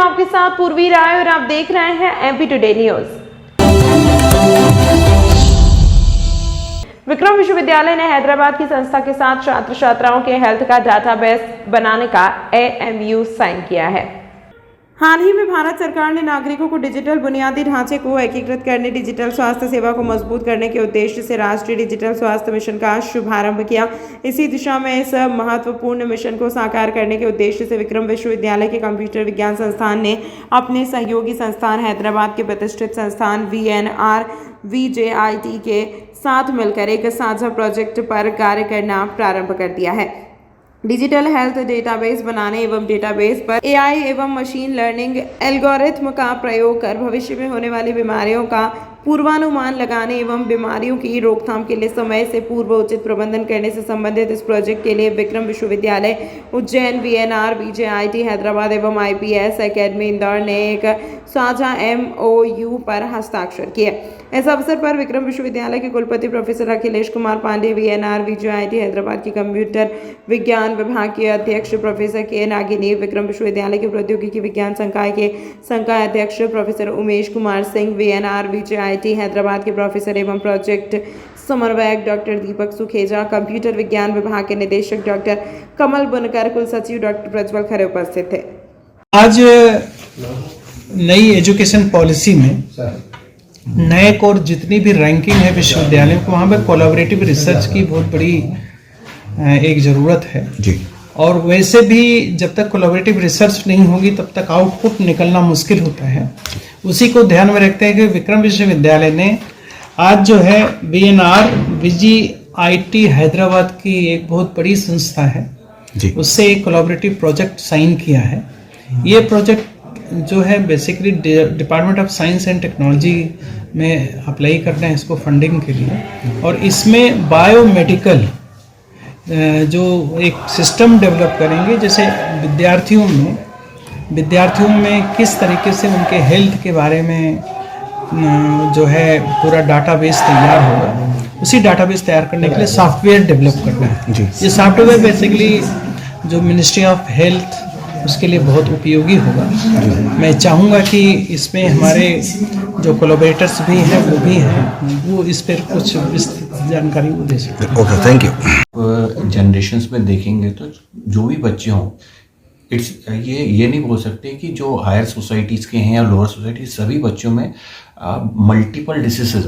हूं आपके साथ पूर्वी राय और आप देख रहे हैं एमपी टुडे न्यूज। विक्रम विश्वविद्यालय ने हैदराबाद की संस्था के साथ छात्र छात्राओं के हेल्थ का डाटाबेस बनाने का एमओयू साइन किया है। हाल ही में भारत सरकार ने नागरिकों को डिजिटल बुनियादी ढांचे को एकीकृत करने, डिजिटल स्वास्थ्य सेवा को मजबूत करने के उद्देश्य से राष्ट्रीय डिजिटल स्वास्थ्य मिशन का शुभारंभ किया। इसी दिशा में इस महत्वपूर्ण मिशन को साकार करने के उद्देश्य से विक्रम विश्वविद्यालय के कंप्यूटर विज्ञान संस्थान ने अपने सहयोगी संस्थान हैदराबाद के प्रतिष्ठित संस्थान VNR-VJIT के साथ मिलकर एक साझा प्रोजेक्ट पर कार्य करना प्रारंभ कर दिया है। डिजिटल हेल्थ डेटाबेस बनाने एवं डेटाबेस पर AI एवं मशीन लर्निंग एल्गोरिथम का प्रयोग कर भविष्य में होने वाली बीमारियों का पूर्वानुमान लगाने एवं बीमारियों की रोकथाम के लिए समय से पूर्व उचित प्रबंधन करने से संबंधित इस प्रोजेक्ट के लिए विक्रम विश्वविद्यालय उज्जैन, VNR-VJIT हैदराबाद एवं IPS एकेडमी इंदौर ने एक साझा MOU पर हस्ताक्षर किए। इस अवसर पर विक्रम विश्वविद्यालय के कुलपति प्रोफेसर अखिलेश कुमार पांडे, VNR-VJIT हैदराबाद के कंप्यूटर विज्ञान विभाग के अध्यक्ष प्रोफेसर के नागिनी, विक्रम विश्वविद्यालय के प्रौद्योगिकी विज्ञान संकाय के संकाय अध्यक्ष प्रोफेसर उमेश कुमार सिंह, VNR-VJIT हैदराबाद के प्रोफेसर एवं प्रोजेक्ट समन्वयक डॉक्टर दीपक सुखेजा, कंप्यूटर विज्ञान विभाग के निदेशक डॉक्टर कमल बुनकर, कुल सचिव डॉक्टर प्रज्वल खरे उपस्थित थे। आज नई एजुकेशन पॉलिसी में नैक और जितनी भी रैंकिंग है विश्वविद्यालयों को, वहाँ पर कोलैबोरेटिव रिसर्च की बहुत बड़ी एक ज़रूरत है जी। और वैसे भी जब तक कोलैबोरेटिव रिसर्च नहीं होगी तब तक आउटपुट निकलना मुश्किल होता है। उसी को ध्यान में रखते हैं कि विक्रम विश्वविद्यालय ने आज जो है VNR-VJIT हैदराबाद की एक बहुत बड़ी संस्था है जी, उससे एक कोलैबोरेटिव प्रोजेक्ट साइन किया है। ये प्रोजेक्ट जो है basically department of science and technology में अप्लाई करते हैं इसको फंडिंग के लिए, और इसमें बायोमेडिकल जो एक सिस्टम डेवलप करेंगे, जैसे विद्यार्थियों में किस तरीके से उनके हेल्थ के बारे में जो है पूरा डाटाबेस तैयार होगा, उसी डाटाबेस तैयार करने के लिए सॉफ्टवेयर डेवलप करना है जी। ये सॉफ्टवेयर बेसिकली जो मिनिस्ट्री ऑफ हेल्थ उसके लिए बहुत उपयोगी होगा। मैं चाहूँगा कि इसमें हमारे जो कोलैबोरेटर्स भी हैं वो भी हैं, वो इस पर कुछ विस्तृत जानकारी वो दे सकते हैं। Okay, thank you. जनरेशंस में देखेंगे तो जो भी बच्चे हों, ये नहीं बोल सकते कि जो हायर सोसाइटीज़ के हैं या लोअर सोसाइटी, सभी बच्चों में मल्टीपल डिसीजेज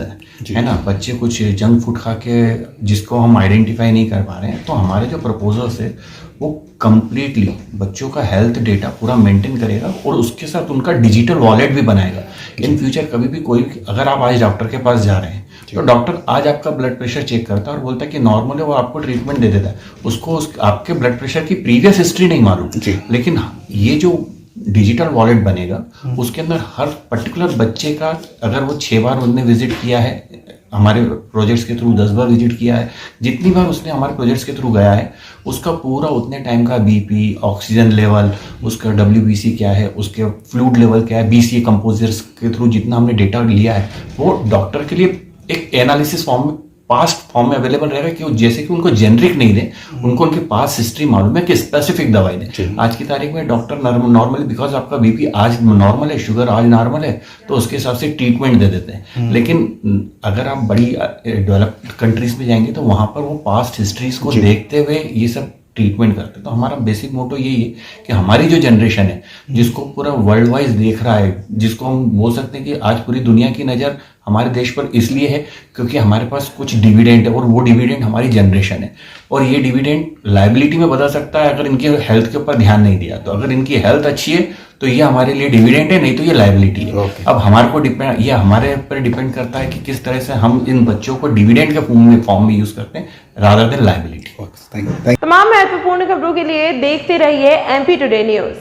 है ना। बच्चे कुछ जंक फूड खा के जिसको हम आइडेंटिफाई नहीं कर पा रहे हैं, तो हमारे जो प्रपोजल्स है वो कम्प्लीटली बच्चों का हेल्थ डेटा पूरा मेंटेन करेगा और उसके साथ उनका डिजिटल वॉलेट भी बनाएगा। इन फ्यूचर कभी भी कोई, अगर आप आज डॉक्टर के पास जा रहे हैं तो डॉक्टर आज आपका ब्लड प्रेशर चेक करता है और बोलता है कि नॉर्मल है, वो आपको ट्रीटमेंट दे देता है। उसको आपके ब्लड प्रेशर की प्रीवियस हिस्ट्री नहीं मालूम, लेकिन ये जो डिजिटल वॉलेट बनेगा उसके अंदर हर पर्टिकुलर बच्चे का, अगर वो 6 बार उसने विजिट किया है हमारे प्रोजेक्ट्स के थ्रू, 10 बार विजिट किया है, जितनी बार उसने हमारे प्रोजेक्ट्स के थ्रू गया है, उसका पूरा उतने टाइम का BP, ऑक्सीजन लेवल, उसका WBC क्या है, उसके फ्लूइड लेवल क्या है, BCA कंपोजर्स के थ्रू जितना हमने डेटा लिया है, वो डॉक्टर के लिए एक एनालिसिस फॉर्म में, पास्ट फॉर्म में अवेलेबल रहेगा कि जैसे कि उनको जेनरिक नहीं दें, उनको उनके पास्ट हिस्ट्री मालूम है कि स्पेसिफिक दवाई दें। आज की तारीख में डॉक्टर नॉर्मली, बिकॉज आपका BP आज नॉर्मल है, शुगर आज नॉर्मल है, तो उसके हिसाब से ट्रीटमेंट दे देते हैं। लेकिन अगर आप बड़ी डेवलप्ड कंट्रीज में जाएंगे तो वहां पर वो पास्ट हिस्ट्रीज को देखते हुए ये सब ट्रीटमेंट करते हैं। तो हमारा बेसिक मोटो यही है कि हमारी जो जनरेशन है, जिसको पूरा वर्ल्ड वाइज देख रहा है, जिसको हम बोल सकते हैं कि आज पूरी दुनिया की नज़र हमारे देश पर इसलिए है क्योंकि हमारे पास कुछ डिविडेंड है, और वो डिविडेंड हमारी जनरेशन है। और ये डिविडेंड लायबिलिटी में बदल सकता है अगर इनके हेल्थ के ऊपर ध्यान नहीं दिया। तो अगर इनकी हेल्थ अच्छी है तो ये हमारे लिए डिविडेंड है, नहीं तो ये लायबिलिटी है। अब हमारे को ये हमारे ऊपर डिपेंड करता है कि किस तरह से हम इन बच्चों को डिविडेंड के फॉर्म में यूज करते हैं रादर देन लायबिलिटी। तमाम महत्वपूर्ण खबरों के लिए देखते रहिए एमपी टुडे न्यूज।